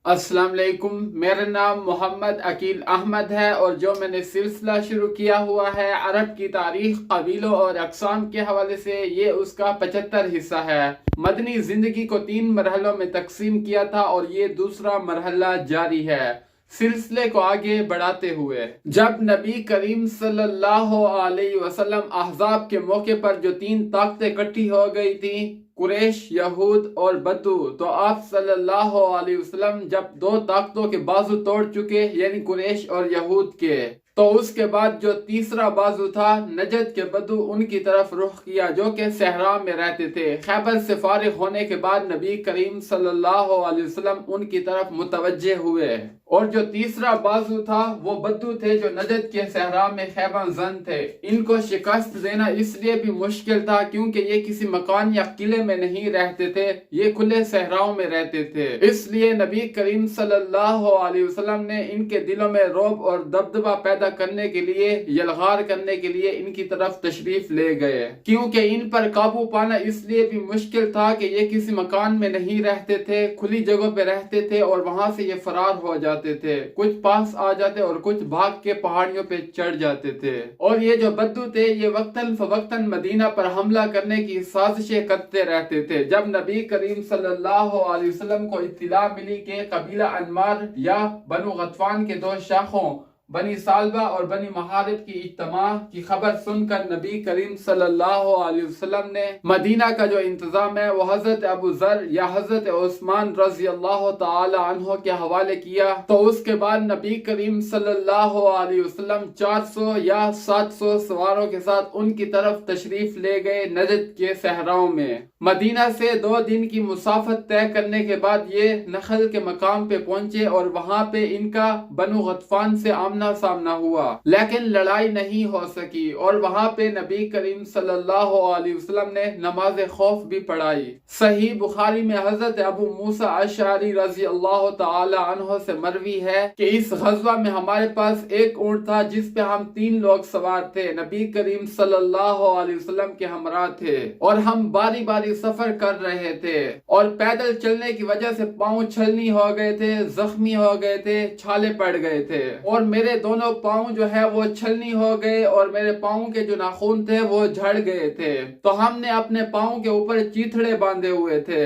السلام علیکم، میرا نام محمد عقیل احمد ہے اور جو میں نے سلسلہ شروع کیا ہوا ہے عرب کی تاریخ، قبیلوں اور اقسام کے حوالے سے، یہ اس کا 75 حصہ ہے۔ مدنی زندگی کو 3 مرحلوں میں تقسیم کیا تھا اور یہ دوسرا مرحلہ جاری ہے۔ سلسلے کو آگے بڑھاتے ہوئے، جب نبی کریم صلی اللہ علیہ وسلم احزاب کے موقع پر جو 3 طاقتیں اکٹھی ہو گئی تھیں، قریش، یہود اور بدو، تو آپ صلی اللہ علیہ وسلم جب 2 طاقتوں کے بازو توڑ چکے، یعنی قریش اور یہود کے، تو اس کے بعد جو تیسرا بازو تھا، نجد کے بدو، ان کی طرف رخ کیا جو کہ صحرا میں رہتے تھے۔ خیبر سے فارغ ہونے کے بعد نبی کریم صلی اللہ علیہ وسلم ان کی طرف متوجہ ہوئے، اور جو تیسرا بازو تھا وہ بدو تھے جو نجد کے صحرا میں خیمہ زن تھے۔ ان کو شکست دینا اس لیے بھی مشکل تھا کیونکہ یہ کسی مکان یا قلعے میں نہیں رہتے تھے، یہ کھلے صحراؤں میں رہتے تھے۔ اس لیے نبی کریم صلی اللہ علیہ وسلم نے ان کے دلوں میں رعب اور دبدبہ پیدا کرنے کے لیے، یلغار کرنے کے لیے ان کی طرف تشریف لے گئے، کیونکہ ان پر قابو پانا اس لیے بھی مشکل تھا کہ یہ کسی مکان میں نہیں رہتے تھے، کھلی جگہوں پہ رہتے تھے اور وہاں سے یہ فرار ہو جاتے تھے، کچھ پاس آ جاتے اور کچھ بھاگ کے پہاڑیوں پہ چڑھ جاتے تھے۔ اور یہ جو بدو تھے یہ وقتاً فوقتاً مدینہ پر حملہ کرنے کی سازشیں کرتے رہتے تھے۔ جب نبی کریم صلی اللہ علیہ وسلم کو اطلاع ملی کہ قبیلہ انمار یا بنو غطفان کے 2 شاخوں بنی سالبہ اور بنی محارب کی اجتماع کی خبر سن کر نبی کریم صلی اللہ علیہ وسلم نے مدینہ کا جو انتظام ہے وہ حضرت ابو ذر یا حضرت عثمان رضی اللہ تعالی عنہ کے حوالے کیا، تو اس کے بعد نبی کریم صلی اللہ علیہ وسلم 400 یا 700 سواروں کے ساتھ ان کی طرف تشریف لے گئے نجد کے صحراؤں میں۔ مدینہ سے 2 دن کی مسافت طے کرنے کے بعد یہ نخل کے مقام پہ پہنچے اور وہاں پہ ان کا بنو غطفان سے آمنا سامنا ہوا، لیکن لڑائی نہیں ہو سکی، اور وہاں پہ نبی کریم صلی اللہ علیہ وسلم نے نماز خوف بھی پڑھائی۔ صحیح بخاری میں حضرت ابو موسیٰ اشعری رضی اللہ تعالی عنہ سے مروی ہے کہ اس غزوہ میں ہمارے پاس ایک اونٹ تھا جس پہ ہم 3 لوگ سوار تھے، نبی کریم صلی اللہ علیہ وسلم کے ہمراہ تھے، اور ہم باری باری سفر کر رہے تھے، اور پیدل چلنے کی وجہ سے پاؤں چھلنی ہو گئے تھے، زخمی ہو گئے تھے، چھالے پڑ گئے تھے، اور میرے دونوں پاؤں جو ہے وہ چھلنی ہو گئے، اور میرے پاؤں کے جو ناخن تھے وہ جھڑ گئے تھے، تو ہم نے اپنے پاؤں کے اوپر چیتھڑے باندھے ہوئے تھے،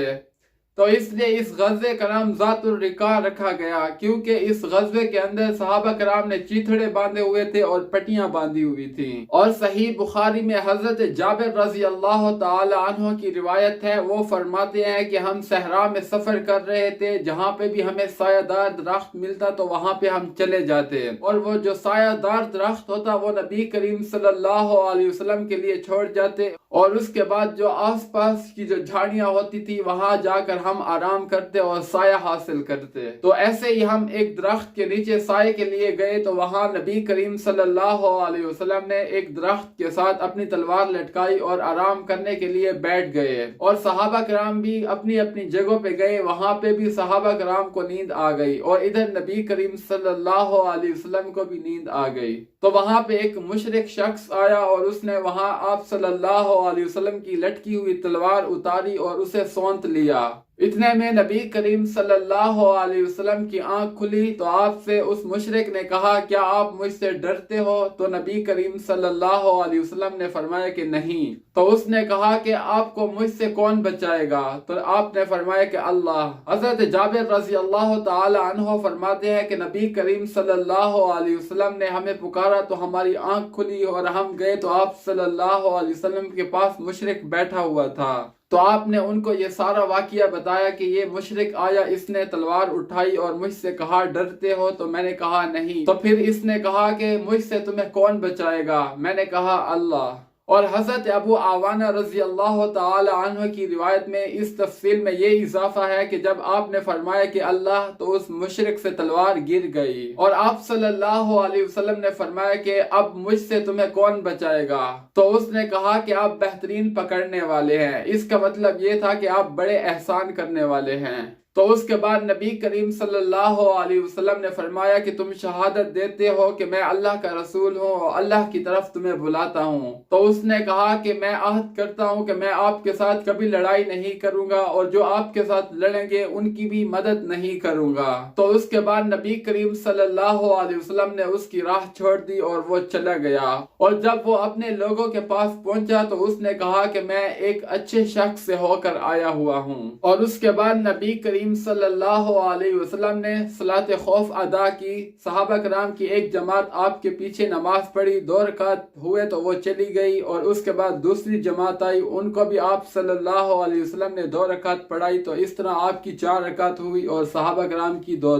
تو اس لیے اس غزوے کا نام ذات الرقاع رکھا گیا، کیونکہ اس غزوے کے اندر صحابہ کرام نے چیتھڑے باندھے ہوئے تھے اور پٹیاں باندھی ہوئی تھیں۔ اور صحیح بخاری میں حضرت جابر رضی اللہ تعالی عنہ کی روایت ہے، وہ فرماتے ہیں کہ ہم صحرا میں سفر کر رہے تھے، جہاں پہ بھی ہمیں سایہ دار درخت ملتا تو وہاں پہ ہم چلے جاتے، اور وہ جو سایہ دار درخت ہوتا وہ نبی کریم صلی اللہ علیہ وسلم کے لیے چھوڑ جاتے، اور اس کے بعد جو آس پاس کی جو جھاڑیاں ہوتی تھی وہاں جا کر ہم آرام کرتے اور سایہ حاصل کرتے۔ تو ایسے ہی ہم ایک درخت کے نیچے سائے کے لیے گئے، تو وہاں نبی کریم صلی اللہ علیہ وسلم نے ایک درخت کے ساتھ اپنی تلوار لٹکائی اور آرام کرنے کے لیے بیٹھ گئے، اور صحابہ کرام بھی اپنی اپنی جگہوں پہ گئے، وہاں پہ بھی صحابہ کرام کو نیند آ گئی، اور ادھر نبی کریم صلی اللہ علیہ وسلم کو بھی نیند آ گئی۔ تو وہاں پہ ایک مشرک شخص آیا اور اس نے وہاں آپ صلی اللہ علیہ وسلم کی لٹکی ہوئی تلوار اتاری اور اسے سونت لیا۔ اتنے میں نبی کریم صلی اللہ علیہ وسلم کی آنکھ کھلی، تو آپ سے اس مشرک نے کہا، کیا آپ مجھ سے ڈرتے ہو؟ تو نبی کریم صلی اللہ علیہ وسلم نے فرمایا کہ نہیں۔ تو اس نے کہا کہ آپ کو مجھ سے کون بچائے گا؟ تو آپ نے فرمایا کہ اللہ۔ حضرت جابر رضی اللہ تعالی عنہ فرماتے ہیں کہ نبی کریم صلی اللہ علیہ وسلم نے ہمیں پکارا تو ہماری آنکھ کھلی اور ہم گئے، تو آپ صلی اللہ علیہ وسلم کے پاس مشرک بیٹھا ہوا تھا، تو آپ نے ان کو یہ سارا واقعہ بتایا کہ یہ مشرک آیا، اس نے تلوار اٹھائی اور مجھ سے کہا ڈرتے ہو؟ تو میں نے کہا نہیں۔ تو پھر اس نے کہا کہ مجھ سے تمہیں کون بچائے گا؟ میں نے کہا اللہ۔ اور حضرت ابو عوانہ رضی اللہ تعالی عنہ کی روایت میں اس تفصیل میں یہ اضافہ ہے کہ جب آپ نے فرمایا کہ اللہ، تو اس مشرک سے تلوار گر گئی، اور آپ صلی اللہ علیہ وسلم نے فرمایا کہ اب مجھ سے تمہیں کون بچائے گا؟ تو اس نے کہا کہ آپ بہترین پکڑنے والے ہیں، اس کا مطلب یہ تھا کہ آپ بڑے احسان کرنے والے ہیں۔ تو اس کے بعد نبی کریم صلی اللہ علیہ وسلم نے فرمایا کہ تم شہادت دیتے ہو کہ میں اللہ کا رسول ہوں اور اللہ کی طرف تمہیں بلاتا ہوں؟ تو اس نے کہا کہ میں عہد کرتا ہوں کہ میں آپ کے ساتھ کبھی لڑائی نہیں کروں گا اور جو آپ کے ساتھ لڑیں گے ان کی بھی مدد نہیں کروں گا۔ تو اس کے بعد نبی کریم صلی اللہ علیہ وسلم نے اس کی راہ چھوڑ دی اور وہ چلا گیا، اور جب وہ اپنے لوگوں کے پاس پہنچا تو اس نے کہا کہ میں ایک اچھے شخص سے ہو کر آیا ہوا ہوں۔ اور اس کے بعد نبی کریم صلی اللہ علیہ وسلم نے صلاۃ خوف ادا کی، صحابہ کرام کی ایک جماعت آپ کے پیچھے نماز پڑھی، 2 رکعت ہوئے تو وہ چلی گئی، اور اس کے بعد دوسری جماعت آئی، ان کو بھی آپ صلی اللہ علیہ وسلم نے 2 رکعت پڑھائی، تو اس طرح آپ کی 4 رکعت ہوئی اور صحابہ کرام کی 2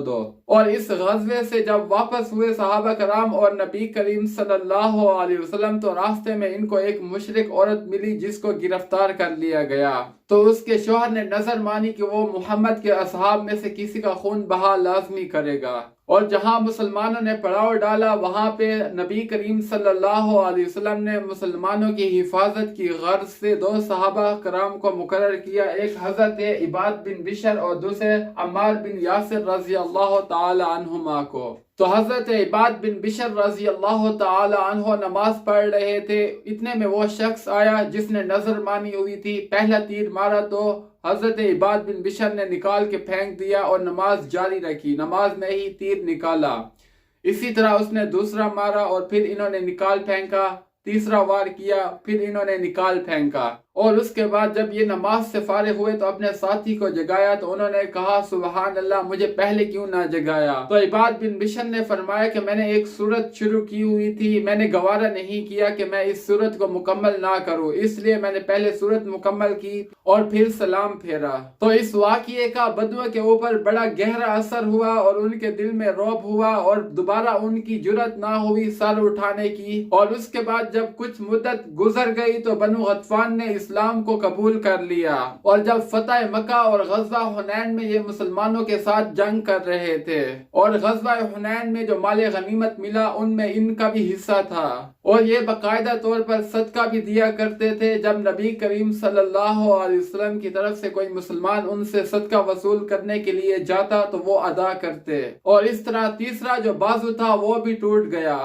اور اس غزوے سے جب واپس ہوئے صحابہ کرام اور نبی کریم صلی اللہ علیہ وسلم، تو راستے میں ان کو ایک مشرک عورت ملی جس کو گرفتار کر لیا گیا۔ تو اس کے شوہر نے نظر مانی کہ وہ محمد کے اصحاب میں سے کسی کا خون بہا لازمی کرے گا، اور جہاں مسلمانوں نے پڑاؤ ڈالا وہاں پہ نبی کریم صلی اللہ علیہ وسلم نے مسلمانوں کی حفاظت کی غرض سے 2 صحابہ کرام کو مقرر کیا، ایک حضرت عباد بن بشر اور دوسرے عمار بن یاسر رضی اللہ تعالی عنہما کو۔ تو حضرت عباد بن بشر رضی اللہ تعالی عنہ نماز پڑھ رہے تھے، اتنے میں وہ شخص آیا جس نے نظر مانی ہوئی تھی، پہلا تیر مارا تو حضرت عباد بن بشر نے نکال کے پھینک دیا اور نماز جاری رکھی، نماز میں ہی تیر نکالا۔ اسی طرح اس نے دوسرا مارا اور پھر انہوں نے نکال پھینکا، تیسرا وار کیا، پھر انہوں نے نکال پھینکا، اور اس کے بعد جب یہ نماز سے فارغ ہوئے تو اپنے ساتھی کو جگایا، تو انہوں نے کہا سبحان اللہ، مجھے پہلے کیوں نہ جگایا؟ تو عباد بن بشر نے فرمایا کہ میں نے ایک سورت شروع کی ہوئی تھی، میں نے گوارا نہیں کیا کہ میں اس سورت کو مکمل نہ کروں، اس لیے میں نے پہلے سورت مکمل کی اور پھر سلام پھیرا۔ تو اس واقعے کا بدو کے اوپر بڑا گہرا اثر ہوا اور ان کے دل میں رعب ہوا، اور دوبارہ ان کی جرأت نہ ہوئی سر اٹھانے کی۔ اور اس کے بعد جب کچھ مدت گزر گئی تو بنو غطفان نے اسلام کو قبول کر لیا، اور جب فتح مکہ اور غزوہ حنین میں یہ مسلمانوں کے ساتھ جنگ کر رہے تھے، اور غزوہ حنین میں جو مال غنیمت ملا ان میں ان کا بھی حصہ تھا، اور یہ باقاعدہ طور پر صدقہ بھی دیا کرتے تھے۔ جب نبی کریم صلی اللہ علیہ وسلم کی طرف سے کوئی مسلمان ان سے صدقہ وصول کرنے کے لیے جاتا تو وہ ادا کرتے، اور اس طرح تیسرا جو بازو تھا وہ بھی ٹوٹ گیا۔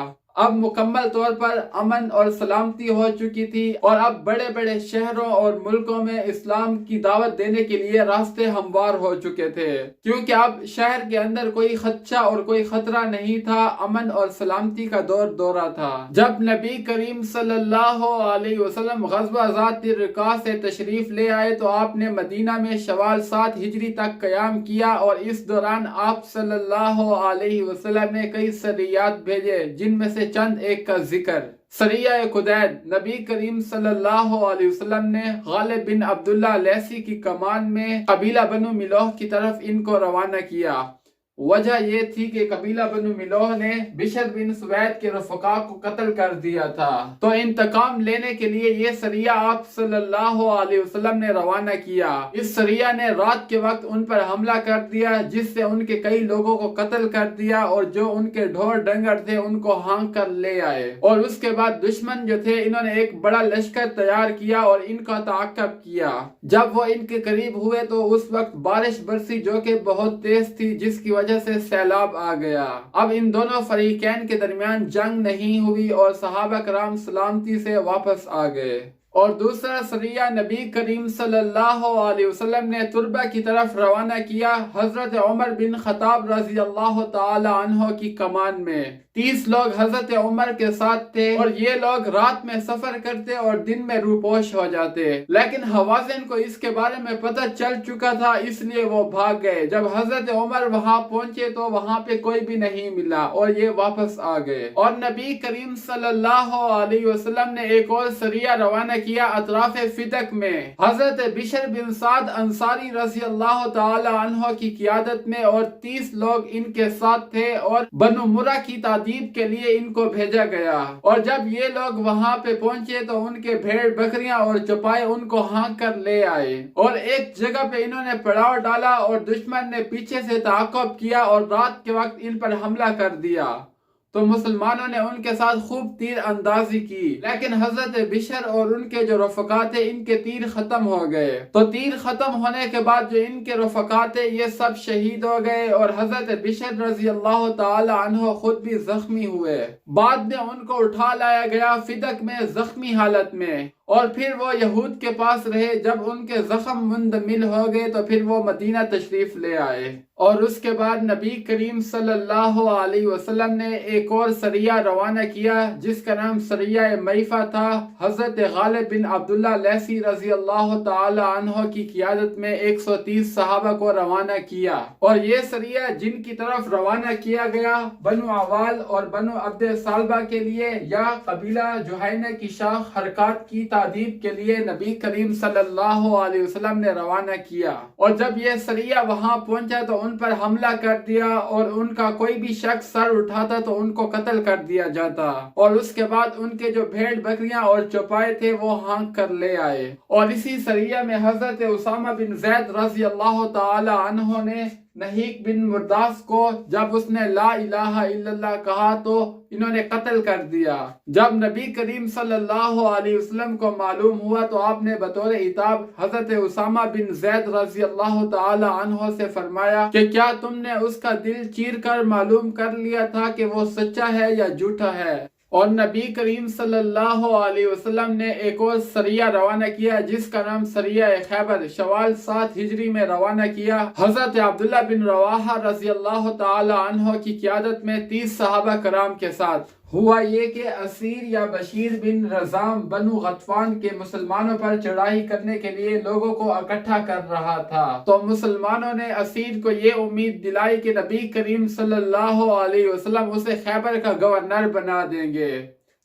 اب مکمل طور پر امن اور سلامتی ہو چکی تھی، اور اب بڑے بڑے شہروں اور ملکوں میں اسلام کی دعوت دینے کے لیے راستے ہموار ہو چکے تھے، کیونکہ اب شہر کے اندر کوئی خدشہ اور کوئی خطرہ نہیں تھا، امن اور سلامتی کا دورہ تھا۔ جب نبی کریم صلی اللہ علیہ وسلم غزوہ ذات الرقاع سے تشریف لے آئے تو آپ نے مدینہ میں شوال 7 ہجری تک قیام کیا، اور اس دوران آپ صلی اللہ علیہ وسلم نے کئی سریات بھیجے، جن میں سے چند ایک کا ذکر سریہ قدید۔ نبی کریم صلی اللہ علیہ وسلم نے غالب بن عبداللہ لیثی کی کمان میں قبیلہ بنو ملوح کی طرف ان کو روانہ کیا۔ وجہ یہ تھی کہ قبیلہ بنو ملوح نے بشر بن سوید کے رفقا کو قتل کر دیا تھا، تو انتقام لینے کے لیے یہ سریہ آپ صلی اللہ علیہ وسلم نے روانہ کیا۔ اس سریہ نے رات کے وقت ان پر حملہ کر دیا، جس سے ان کے کئی لوگوں کو قتل کر دیا، اور جو ان کے ڈھور ڈنگر تھے ان کو ہانک کر لے آئے۔ اور اس کے بعد دشمن جو تھے انہوں نے ایک بڑا لشکر تیار کیا اور ان کا تعاقب کیا۔ جب وہ ان کے قریب ہوئے تو اس وقت بارش برسی جو کہ بہت تیز تھی، جس کی وجہ سے سیلاب آ گیا۔ اب ان دونوں فریقین کے درمیان جنگ نہیں ہوئی اور صحابہ کرام سلامتی سے واپس آ گئے۔ اور دوسرا سریہ نبی کریم صلی اللہ علیہ وسلم نے تربہ کی طرف روانہ کیا، حضرت عمر بن خطاب رضی اللہ تعالی عنہ کی کمان میں 30 لوگ حضرت عمر کے ساتھ تھے، اور یہ لوگ رات میں سفر کرتے اور دن میں روپوش ہو جاتے، لیکن حوازن کو اس کے بارے میں پتہ چل چکا تھا، اس لیے وہ بھاگ گئے۔ جب حضرت عمر وہاں پہنچے تو وہاں پہ کوئی بھی نہیں ملا اور یہ واپس آ گئے، اور نبی کریم صلی اللہ علیہ وسلم نے ایک اور سریہ روانہ کیا اطراف فتق میں، حضرت بشر بن سعد انصاری رضی اللہ تعالی عنہ کی قیادت میں، اور 30 لوگ ان کے ساتھ تھے، اور بنو مرہ کی تعذیب کے لیے ان کو بھیجا گیا۔ اور جب یہ لوگ وہاں پہ پہنچے تو ان کے بھیڑ بکریاں اور چوپائے ان کو ہانک کر لے آئے، اور ایک جگہ پہ انہوں نے پڑاؤ ڈالا، اور دشمن نے پیچھے سے تعاقب کیا اور رات کے وقت ان پر حملہ کر دیا، تو مسلمانوں نے ان کے ساتھ خوب تیر اندازی کی، لیکن حضرت بشر اور ان کے جو رفقا تھے ان کے تیر ختم ہو گئے۔ تو تیر ختم ہونے کے بعد جو ان کے رفقا تھے یہ سب شہید ہو گئے، اور حضرت بشر رضی اللہ تعالی عنہ خود بھی زخمی ہوئے۔ بعد میں ان کو اٹھا لایا گیا فدق میں زخمی حالت میں، اور پھر وہ یہود کے پاس رہے۔ جب ان کے زخم مندمل ہو گئے تو پھر وہ مدینہ تشریف لے آئے، اور اس کے بعد نبی کریم صلی اللہ علیہ وسلم نے ایک اور سریہ روانہ کیا جس کا نام سریہ میفہ تھا۔ حضرت غالب بن عبداللہ لیثی رضی اللہ تعالی عنہ کی قیادت میں 130 صحابہ کو روانہ کیا، اور یہ سریہ جن کی طرف روانہ کیا گیا بنو عوال اور بنو عبد صالبہ کے لیے، یا قبیلہ جہینہ کی شاخ حرکات کی تعذیب کے لیے نبی کریم صلی اللہ علیہ وسلم نے روانہ کیا۔ اور جب یہ سریہ وہاں پہنچا تو ان پر حملہ کر دیا، اور ان کا کوئی بھی شخص سر اٹھاتا تو ان کو قتل کر دیا جاتا، اور اس کے بعد ان کے جو بھیڑ بکریاں اور چوپائے تھے وہ ہانک کر لے آئے۔ اور اسی سریہ میں حضرت اسامہ بن زید رضی اللہ تعالی عنہ نے نہیک بن مرداس کو، جب اس نے لا الہ الا اللہ کہا تو انہوں نے قتل کر دیا۔ جب نبی کریم صلی اللہ علیہ وسلم کو معلوم ہوا تو آپ نے بطور عتاب حضرت اسامہ بن زید رضی اللہ تعالی عنہ سے فرمایا کہ کیا تم نے اس کا دل چیر کر معلوم کر لیا تھا کہ وہ سچا ہے یا جھوٹا ہے؟ اور نبی کریم صلی اللہ علیہ وسلم نے ایک اور سریہ روانہ کیا جس کا نام سریہ خیبر، شوال 7 ہجری میں روانہ کیا، حضرت عبداللہ بن رواحہ رضی اللہ تعالی عنہ کی قیادت میں 30 صحابہ کرام کے ساتھ۔ ہوا یہ کہ اسیر یا بشیر بن رزام بنو غطفان کے مسلمانوں پر چڑھائی کرنے کے لیے لوگوں کو اکٹھا کر رہا تھا، تو مسلمانوں نے اسیر کو یہ امید دلائی کہ نبی کریم صلی اللہ علیہ وسلم اسے خیبر کا گورنر بنا دیں گے۔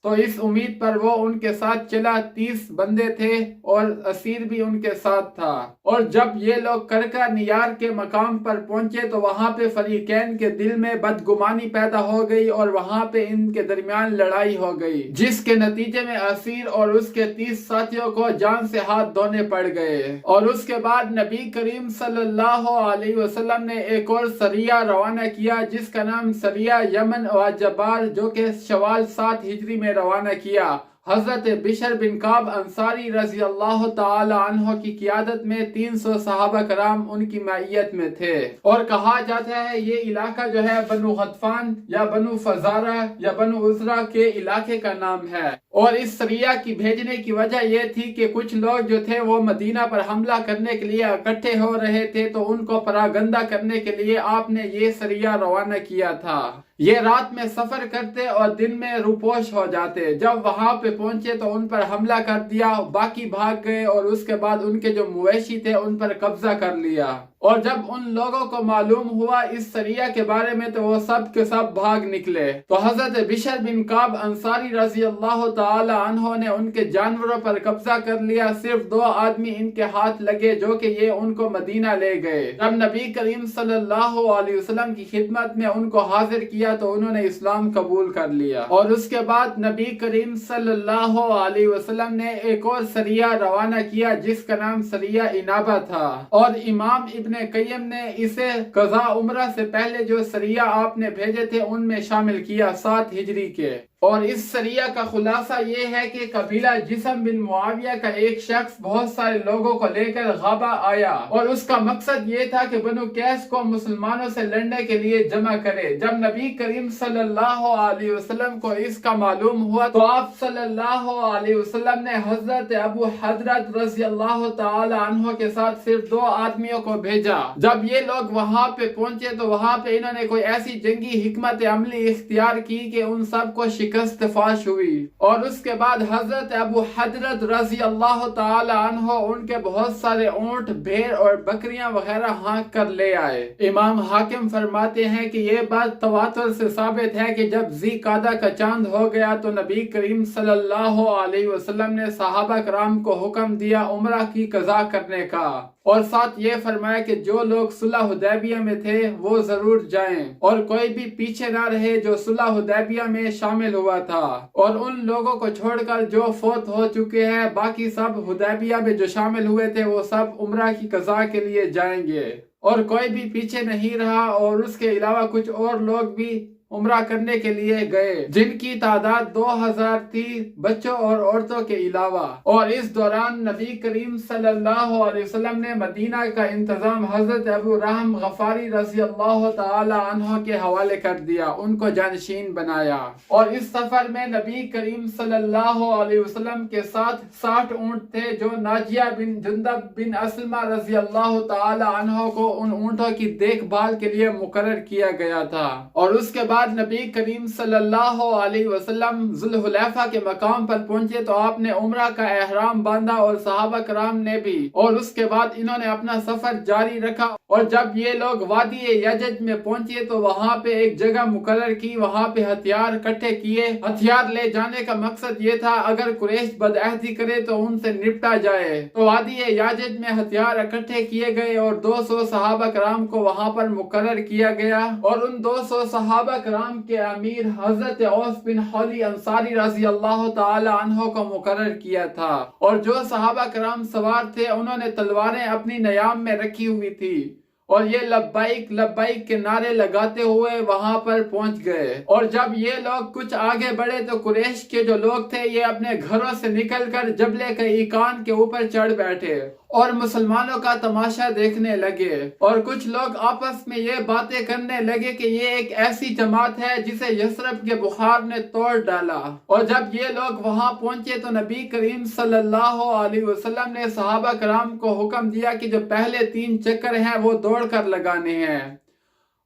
تو اس امید پر وہ ان کے ساتھ چلا، 30 بندے تھے اور اسیر بھی ان کے ساتھ تھا۔ اور جب یہ لوگ کرکا نیار کے مقام پر پہنچے تو وہاں پہ فریقین کے دل میں بدگمانی پیدا ہو گئی، اور وہاں پہ ان کے درمیان لڑائی ہو گئی، جس کے نتیجے میں اسیر اور اس کے 30 ساتھیوں کو جان سے ہاتھ دھونے پڑ گئے۔ اور اس کے بعد نبی کریم صلی اللہ علیہ وسلم نے ایک اور سریہ روانہ کیا جس کا نام سریہ یمن و جبار، جو کہ شوال 7 ہجری میں روانہ کیا۔ حضرت بشر بن کعب انصاری رضی اللہ تعالی عنہ کی قیادت میں 300 صحابہ کرام ان کی معیت میں تھے، اور کہا جاتا ہے یہ علاقہ جو ہے بنو غطفان یا بنو فزارہ یا بنو عزرہ کے علاقے کا نام ہے۔ اور اس سریہ کی بھیجنے کی وجہ یہ تھی کہ کچھ لوگ جو تھے وہ مدینہ پر حملہ کرنے کے لیے اکٹھے ہو رہے تھے، تو ان کو پراگندہ کرنے کے لیے آپ نے یہ سریہ روانہ کیا تھا۔ یہ رات میں سفر کرتے اور دن میں روپوش ہو جاتے۔ جب وہاں پہ پہنچے تو ان پر حملہ کر دیا، باقی بھاگ گئے، اور اس کے بعد ان کے جو مویشی تھے ان پر قبضہ کر لیا۔ اور جب ان لوگوں کو معلوم ہوا اس سریہ کے بارے میں تو وہ سب کے سب بھاگ نکلے۔ تو حضرت بشر بن کعب انصاری رضی اللہ تعالی عنہ نے ان کے جانوروں پر قبضہ کر لیا۔ صرف 2 آدمی ان کے ہاتھ لگے جو کہ یہ ان کو مدینہ لے گئے۔ جب نبی کریم صلی اللہ علیہ وسلم کی خدمت میں ان کو حاضر کیا تو انہوں نے اسلام قبول کر لیا۔ اور اس کے بعد نبی کریم صلی اللہ علیہ وسلم نے ایک اور سریہ روانہ کیا جس کا نام سریہ انابہ تھا، اور امام ابن قیم نے اسے قضاء عمرہ سے پہلے جو سریہ آپ نے بھیجے تھے ان میں شامل کیا 7 ہجری کے۔ اور اس سریہ کا خلاصہ یہ ہے کہ قبیلہ جسم بن معاویہ کا ایک شخص بہت سارے لوگوں کو لے کر غابہ آیا، اور اس کا مقصد یہ تھا کہ بنو قیس کو مسلمانوں سے لڑنے کے لیے جمع کرے۔ جب نبی کریم صلی اللہ علیہ وسلم کو اس کا معلوم ہوا تو آپ صلی اللہ علیہ وسلم نے حضرت ابو حضرت رضی اللہ تعالی عنہ کے ساتھ صرف 2 آدمیوں کو بھیجا۔ جب یہ لوگ وہاں پہ پہنچے تو وہاں پہ انہوں نے کوئی ایسی جنگی حکمت عملی اختیار کی کہ ان سب کو شکست فاش ہوئی، اور اس کے بعد حضرت ابو حضرت رضی اللہ تعالی عنہ ان کے بہت سارے اونٹ، بھیڑ اور بکریاں وغیرہ ہانک کر لے آئے۔ امام حاکم فرماتے ہیں کہ یہ بات تواتر سے ثابت ہے کہ جب ذی قعدہ کا چاند ہو گیا تو نبی کریم صلی اللہ علیہ وسلم نے صحابہ کرام کو حکم دیا عمرہ کی قضا کرنے کا، اور ساتھ یہ فرمایا کہ جو لوگ صلح حدیبیہ میں تھے وہ ضرور جائیں، اور کوئی بھی پیچھے نہ رہے جو صلح حدیبیہ میں شامل ہوا تھا، اور ان لوگوں کو چھوڑ کر جو فوت ہو چکے ہیں باقی سب حدیبیہ میں جو شامل ہوئے تھے وہ سب عمرہ کی قضا کے لیے جائیں گے، اور کوئی بھی پیچھے نہیں رہا۔ اور اس کے علاوہ کچھ اور لوگ بھی عمرہ کرنے کے لیے گئے، جن کی تعداد 2000 تھی، بچوں اور عورتوں کے علاوہ۔ اور اس دوران نبی کریم صلی اللہ علیہ وسلم نے مدینہ کا انتظام حضرت ابو رحم غفاری رضی اللہ تعالی عنہ کے حوالے کر دیا، ان کو جانشین بنایا۔ اور اس سفر میں نبی کریم صلی اللہ علیہ وسلم کے ساتھ 60 اونٹ تھے، جو ناجیہ بن جندب بن اسلمہ رضی اللہ تعالی عنہ کو ان اونٹوں کی دیکھ بھال کے لیے مقرر کیا گیا تھا۔ اور اس کے بعد نبی کریم صلی اللہ علیہ وسلم ذوالحلیفہ کے مقام پر پہنچے تو آپ نے عمرہ کا احرام باندھا اور صحابہ کرام نے بھی، اور اس کے بعد انہوں نے اپنا سفر جاری رکھا۔ اور جب یہ لوگ وادی یجج میں پہنچے تو وہاں پہ ایک جگہ مقرر کی، وہاں پہ ہتھیار اکٹھے کیے۔ ہتھیار لے جانے کا مقصد یہ تھا اگر قریش بدعہدی کرے تو ان سے نپٹا جائے۔ تو وادی یجج میں ہتھیار اکٹھے کیے گئے اور 200 صحابہ کرام کو وہاں پر مقرر کیا گیا، اور ان 200 صحابہ کرام کے امیر حضرت اوس بن حولی انصاری رضی اللہ تعالی عنہ کو مقرر کیا تھا۔ اور جو صحابہ کرام سوار تھے انہوں نے تلواریں اپنی نیام میں رکھی ہوئی تھی، اور یہ لبیک لبیک کے نعرے لگاتے ہوئے وہاں پر پہنچ گئے۔ اور جب یہ لوگ کچھ آگے بڑھے تو قریش کے جو لوگ تھے یہ اپنے گھروں سے نکل کر جبل کئیکان کے اوپر چڑھ بیٹھے اور مسلمانوں کا تماشا دیکھنے لگے۔ اور کچھ لوگ آپس میں یہ باتیں کرنے لگے کہ یہ ایک ایسی جماعت ہے جسے یثرب کے بخار نے توڑ ڈالا۔ اور جب یہ لوگ وہاں پہنچے تو نبی کریم صلی اللہ علیہ وسلم نے صحابہ کرام کو حکم دیا کہ جو پہلے 3 چکر ہیں وہ دوڑ کر لگانے ہیں،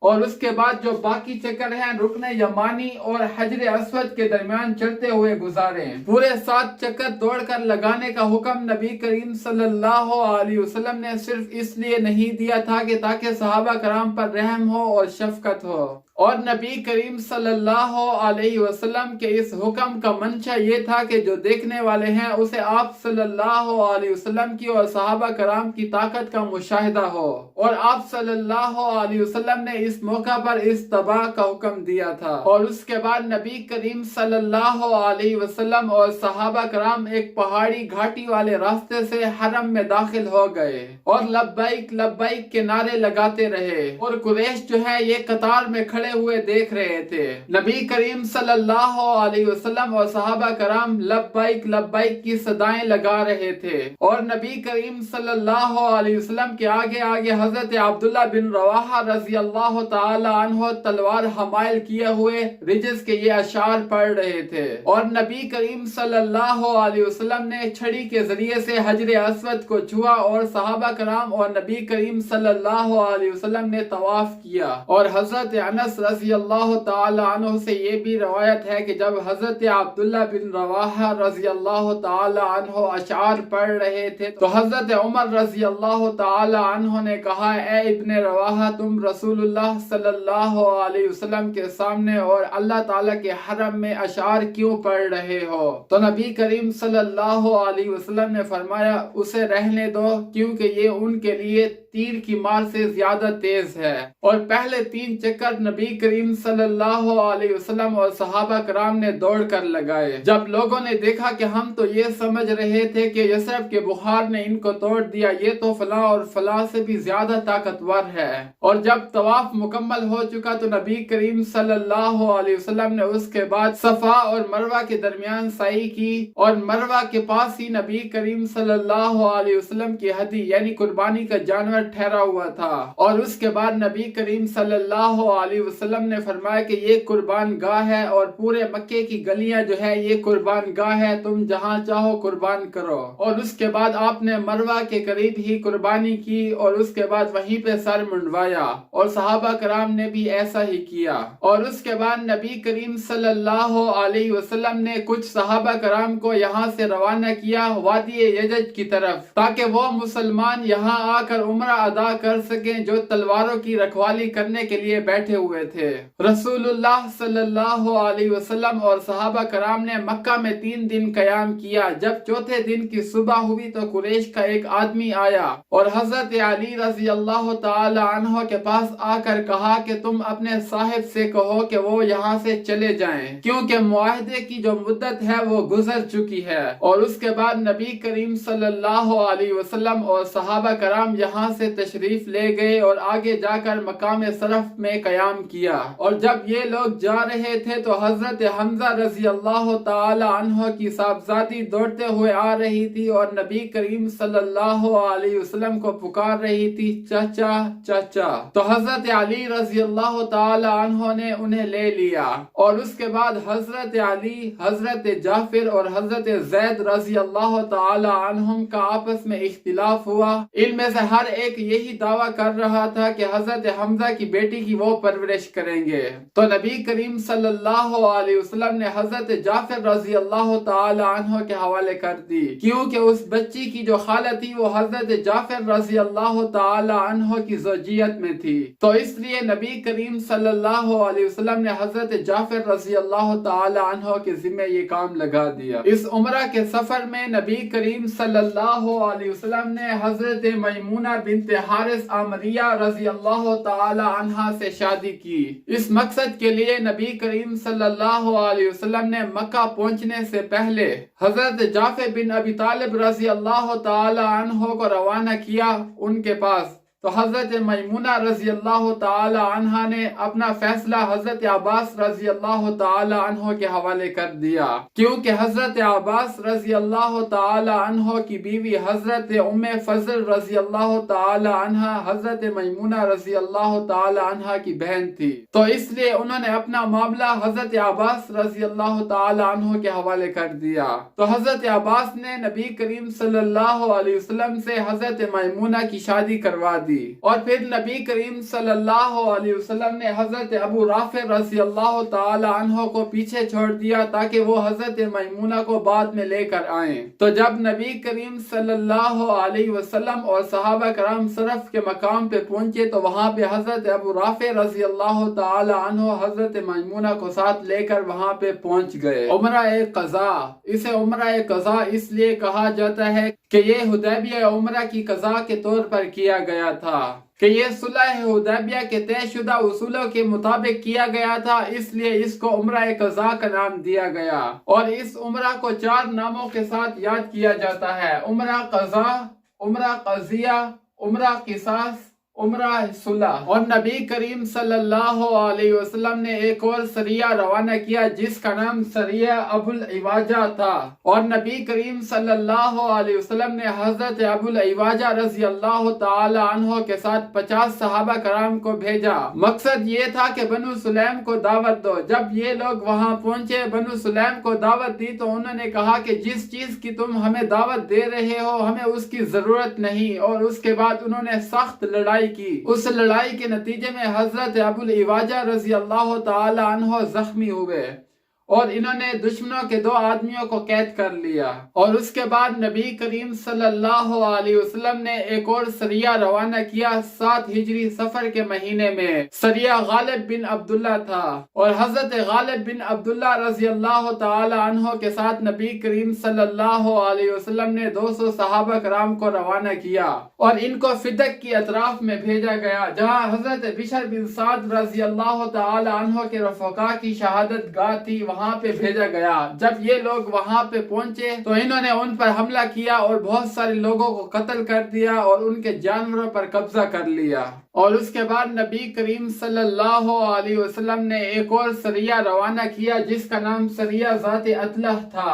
اور اس کے بعد جو باقی چکر ہیں رکن یمانی اور حجر اسود کے درمیان چلتے ہوئے گزاریں۔ پورے 7 چکر دوڑ کر لگانے کا حکم نبی کریم صلی اللہ علیہ وسلم نے صرف اس لیے نہیں دیا تھا کہ تاکہ صحابہ کرام پر رحم ہو اور شفقت ہو، اور نبی کریم صلی اللہ علیہ وسلم کے اس حکم کا منشا یہ تھا کہ جو دیکھنے والے ہیں اسے آپ صلی اللہ علیہ وسلم کی اور صحابہ کرام کی طاقت کا مشاہدہ ہو۔ اور آپ صلی اللہ علیہ وسلم نے اس موقع پر استباء کا حکم دیا تھا۔ اور اس کے بعد نبی کریم صلی اللہ علیہ وسلم اور صحابہ کرام ایک پہاڑی گھاٹی والے راستے سے حرم میں داخل ہو گئے اور لبیک لبیک کے نعرے لگاتے رہے، اور قریش جو ہے یہ قطار میں کھڑے ہوئے دیکھ رہے تھے۔ نبی کریم صلی اللہ علیہ وسلم اور صحابہ کرام لبیک لبیک کی صدائیں لگا رہے تھے، اور نبی کریم صلی اللہ علیہ وسلم کے آگے آگے حضرت عبداللہ بن رواحہ رضی اللہ تعالی عنہ تلوار حمائل کیے ہوئے رجز کے یہ اشعار پڑھ رہے تھے، اور نبی کریم صلی اللہ علیہ وسلم نے چھڑی کے ذریعے سے حجر اسود کو چھوا، اور صحابہ کرام اور نبی کریم صلی اللہ علیہ وسلم نے طواف کیا۔ اور حضرت انس رضی اللہ تعالی عنہ سے یہ بھی روایت ہے کہ جب حضرت عبداللہ بن رواحہ رضی اللہ تعالی عنہ اشعار پڑھ رہے تھے تو حضرت عمر رضی اللہ تعالی عنہ نے کہا، اے ابن رواحہ، تم رسول اللہ صلی اللہ علیہ وسلم کے سامنے اور اللہ تعالیٰ کے حرم میں اشعار کیوں پڑھ رہے ہو؟ تو نبی کریم صلی اللہ علیہ وسلم نے فرمایا، اسے رہنے دو کیونکہ یہ ان کے لیے تیر کی مار سے زیادہ تیز ہے۔ اور پہلے 3 چکر نبی کریم صلی اللہ علیہ وسلم اور صحابہ کرام نے دوڑ کر لگائے۔ جب لوگوں نے دیکھا کہ ہم تو یہ سمجھ رہے تھے کہ یثرب کے بخار نے ان کو توڑ دیا، یہ تو فلاں اور فلاں سے بھی زیادہ طاقتور ہے۔ اور جب طواف مکمل ہو چکا تو نبی کریم صلی اللہ علیہ وسلم نے اس کے بعد صفا اور مروہ کے درمیان سعی کی، اور مروہ کے پاس ہی نبی کریم صلی اللہ علیہ وسلم کی ہدی یعنی قربانی کا جانور ٹھہرا ہوا تھا۔ اور اس کے بعد نبی کریم صلی اللہ علیہ وسلم نے فرمایا کہ یہ قربان گاہ ہے، اور پورے مکے کی گلیاں جو ہے یہ قربان گاہ ہے، تم جہاں چاہو قربان کرو۔ اور اس کے بعد آپ نے مروہ کے قریب ہی قربانی کی، اور اس کے بعد وہیں پہ سر منڈوایا، اور صحابہ کرام نے بھی ایسا ہی کیا۔ اور اس کے بعد نبی کریم صلی اللہ علیہ وسلم نے کچھ صحابہ کرام کو یہاں سے روانہ کیا وادی یجج کی طرف، تاکہ وہ مسلمان یہاں آ کر عمرہ ادا کر سکیں جو تلواروں کی رکھوالی کرنے کے لیے بیٹھے ہوئے تھے۔ رسول اللہ صلی اللہ علیہ وسلم اور صحابہ کرام نے مکہ میں 3 دن قیام کیا۔ جب چوتھے دن کی صبح ہوئی تو قریش کا ایک آدمی آیا اور حضرت علی رضی اللہ تعالی عنہ کے پاس آ کر کہا کہ تم اپنے صاحب سے کہو کہ وہ یہاں سے چلے جائیں، کیونکہ معاہدے کی جو مدت ہے وہ گزر چکی ہے۔ اور اس کے بعد نبی کریم صلی اللہ علیہ وسلم اور صحابہ کرام یہاں سے تشریف لے گئے اور آگے جا کر مقام صرف میں قیام کیا۔ اور جب یہ لوگ جا رہے تھے تو حضرت حمزہ رضی اللہ تعالی عنہ کی صاحبزادی دوڑتے ہوئے آ رہی تھی اور نبی کریم صلی اللہ علیہ وسلم کو پکار رہی تھی، چچا چچا۔ تو حضرت علی رضی اللہ تعالی عنہ نے انہیں لے لیا، اور اس کے بعد حضرت علی، حضرت جعفر اور حضرت زید رضی اللہ تعالی عنہم کا آپس میں اختلاف ہوا۔ ان میں سے ہر ایک یہی دعویٰ کر رہا تھا کہ حضرت حمزہ کی بیٹی کی وہ پرورش کریں گے۔ تو نبی کریم صلی اللہ علیہ وسلم نے حضرت جعفر رضی اللہ تعالی عنہ کے حوالے کر دی، کیونکہ اس بچی کی جو خالہ تھی وہ حضرت جعفر رضی اللہ تعالی عنہ کی زوجیت میں تھی۔ تو اس لیے نبی کریم صلی اللہ علیہ وسلم نے حضرت جعفر رضی اللہ تعالی عنہ کے ذمہ یہ کام لگا دیا۔ اس عمرہ کے سفر میں نبی کریم صلی اللہ علیہ وسلم نے حضرت میمونہ بنت حارث عامریہ رضی اللہ تعالی عنہ سے شادی کی۔ اس مقصد کے لیے نبی کریم صلی اللہ علیہ وسلم نے مکہ پہنچنے سے پہلے حضرت جعفر بن ابی طالب رضی اللہ تعالی عنہ کو روانہ کیا ان کے پاس۔ تو حضرت میمونہ رضی اللہ تعالی عنہ نے اپنا فیصلہ حضرت عباس رضی اللہ تعالی عنہ کے حوالے کر دیا، کیونکہ حضرت عباس رضی اللہ تعالی عنہ کی بیوی حضرت ام فضل رضی اللہ تعالی عنہ حضرت میمونہ رضی اللہ تعالی عنہ کی بہن تھی۔ تو اس لیے انہوں نے اپنا معاملہ حضرت عباس رضی اللہ تعالی عنہ کے حوالے کر دیا۔ تو حضرت عباس نے نبی کریم صلی اللہ علیہ وسلم سے حضرت میمونہ کی شادی کروا دی، اور پھر نبی کریم صلی اللہ علیہ وسلم نے حضرت ابو رافع رضی اللہ تعالی عنہ کو پیچھے چھوڑ دیا تاکہ وہ حضرت میمونہ کو بعد میں لے کر آئیں۔ تو جب نبی کریم صلی اللہ علیہ وسلم اور صحابہ کرام صرف کے مقام پہ پہنچے تو وہاں پہ حضرت ابو رافع رضی اللہ تعالی عنہ حضرت میمونہ کو ساتھ لے کر وہاں پہ پہنچ گئے۔ عمرہ قضا، اسے عمرہ قضا اس لیے کہا جاتا ہے کہ یہ حدیبیہ عمرہ کی قضا کے طور پر کیا گیا تھا، کہ یہ صلح حدیبیہ کے طے شدہ اصولوں کے مطابق کیا گیا تھا، اس لیے اس کو عمرہ قضا کا نام دیا گیا۔ اور اس عمرہ کو 4 ناموں کے ساتھ یاد کیا جاتا ہے: عمرہ قضا، عمرہ قضیہ، عمرہ قصاص، عمرہ صلح۔ اور نبی کریم صلی اللہ علیہ وسلم نے ایک اور سریہ روانہ کیا جس کا نام سریہ ابو العواجہ تھا، اور نبی کریم صلی اللہ علیہ وسلم نے حضرت ابو العواجہ رضی اللہ تعالی عنہ کے ساتھ 50 صحابہ کرام کو بھیجا۔ مقصد یہ تھا کہ بنو سلیم کو دعوت دو۔ جب یہ لوگ وہاں پہنچے، بنو سلیم کو دعوت دی تو انہوں نے کہا کہ جس چیز کی تم ہمیں دعوت دے رہے ہو ہمیں اس کی ضرورت نہیں، اور اس کے بعد انہوں نے سخت لڑائی کی۔ اس لڑائی کے نتیجے میں حضرت ابو العواجہ رضی اللہ تعالی عنہ زخمی ہوئے، اور انہوں نے دشمنوں کے 2 آدمیوں کو قید کر لیا۔ اور اس کے بعد نبی کریم صلی اللہ علیہ وسلم نے ایک اور سریہ روانہ کیا 7 ہجری صفر کے مہینے میں۔ سریہ غالب بن عبداللہ تھا، اور حضرت غالب بن عبداللہ رضی اللہ تعالی عنہ کے ساتھ نبی کریم صلی اللہ علیہ وسلم نے 200 صحابہ کرام کو روانہ کیا، اور ان کو فدق کی اطراف میں بھیجا گیا جہاں حضرت بشر بن سعد رضی اللہ تعالی عنہ کے رفقا کی شہادت گاہ تھی، وہاں پہ بھیجا گیا۔ جب یہ لوگ وہاں پہ پہنچے تو انہوں نے ان پر حملہ کیا اور بہت سارے لوگوں کو قتل کر دیا اور ان کے جانوروں پر قبضہ کر لیا۔ اور اس کے بعد نبی کریم صلی اللہ علیہ وسلم نے ایک اور سریہ روانہ کیا جس کا نام سریہ ذات اطلح تھا۔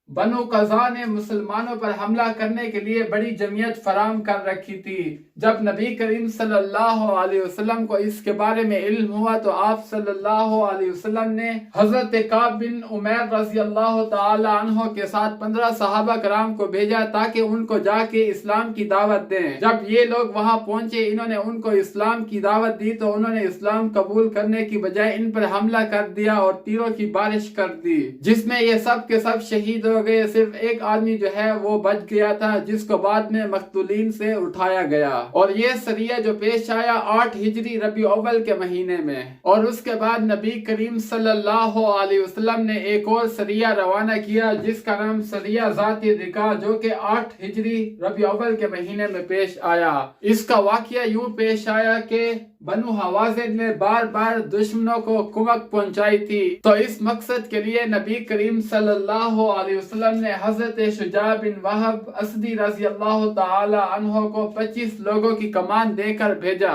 بنو قضا نے مسلمانوں پر حملہ کرنے کے لیے بڑی جمعیت فراہم کر رکھی تھی۔ جب نبی کریم صلی اللہ علیہ وسلم کو اس کے بارے میں علم ہوا تو آپ صلی اللہ علیہ وسلم نے حضرت کعب بن عمیر رضی اللہ تعالی عنہ کے ساتھ 15 صحابہ کرام کو بھیجا تاکہ ان کو جا کے اسلام کی دعوت دیں۔ جب یہ لوگ وہاں پہنچے، انہوں نے ان کو اسلام کی دعوت دی تو انہوں نے اسلام قبول کرنے کی بجائے ان پر حملہ کر دیا اور تیروں کی بارش کر دی، جس میں یہ سب کے سب شہید ہو گئے۔ صرف ایک آدمی جو ہے وہ بچ گیا تھا جس کو بعد میں مقتولین سے اٹھایا گیا۔ اور یہ سریہ جو پیش آیا 8 ہجری ربیع اول کے مہینے میں۔ اور اس کے بعد نبی کریم صلی اللہ علیہ وسلم نے ایک اور سریہ روانہ کیا جس کا نام سریہ ذات رقاع جو کہ 8 ہجری ربیع اول کے مہینے میں پیش آیا۔ اس کا واقعہ یوں پیش آیا کہ بنو حوازن نے بار بار دشمنوں کو کمک پہنچائی تھی، تو اس مقصد کے لیے نبی کریم صلی اللہ علیہ وسلم نے حضرت شجاع بن وہب اسدی رضی اللہ تعالی عنہ کو 25 لوگوں کی کمان دے کر بھیجا